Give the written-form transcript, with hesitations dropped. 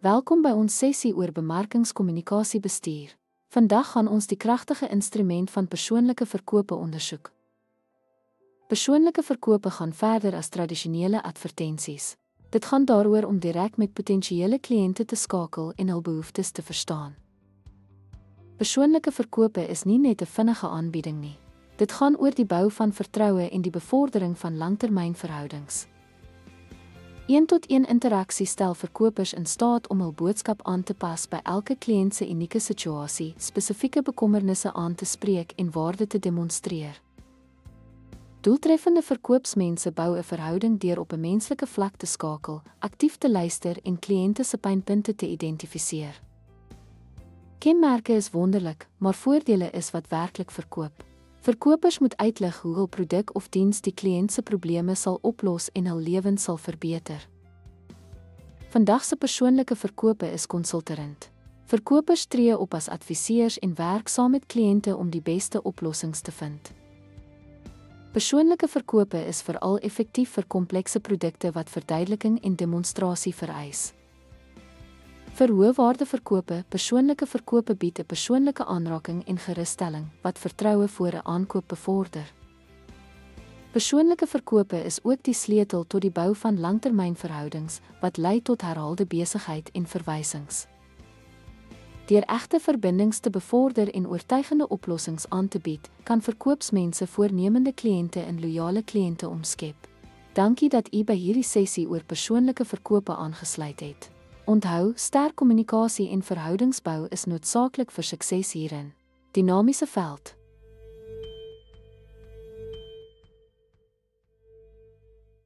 Welkom by ons sessie oor bemarkingskommunikasiebestuur. Vandag gaan ons die kragtige instrument van persoonlike verkope ondersoek. Persoonlike verkope gaan verder as tradisionele advertensies. Dit gaan daaroor om direk met potensiële kliënte te skakel en hul behoeftes te verstaan. Persoonlike verkope is nie net 'n vinnige aanbieding nie. Dit gaan oor die bou van vertroue en die bevordering van langtermynverhoudings. 1-tot-1 interaksie stel verkopers in staat om hul boodskap aan te pas by elke kliënt se unieke situasie, spesifieke bekommernisse aan te spreek en waarde te demonstreer. Doeltreffende verkoopsmense bou 'n verhouding deur op 'n menslike vlak te skakel, aktief te luister en kliënte se pynpunte te identifiseer. Kenmerke is wonderlik, maar voordele is wat werklik verkoop. Verkopers moet uitlig hoe hul produk of diens die kliënt se probleme sal oplos en hul lewens sal verbeter. Vandag se persoonlike verkope is konsulterend. Verkopers tree op as adviseurs en werk saam met kliënte om die beste oplossings te vind. Persoonlike verkope is veral effektief vir komplekse produkte wat verduideliking en demonstrasie vereis. Vir hoëwaarde verkope, persoonlike verkope bied 'n persoonlike aanraking en gerusstelling wat vertroue voor 'n aankoop bevorder. Persoonlike verkope is ook die sleutel tot die bou van langtermynverhoudings wat lei tot herhaalde besigheid en verwysings. Deur egte verbindings te bevorder en oortuigende oplossings aan te bied, kan verkoopsmense voornemende kliënte en loyale kliënte omskep. Dankie dat u by hierdie sessie oor persoonlike verkope aangesluit het. Onthou, sterk kommunikasie en verhoudingsbou is noodsaaklik vir sukses hierin. Dinamiese veld.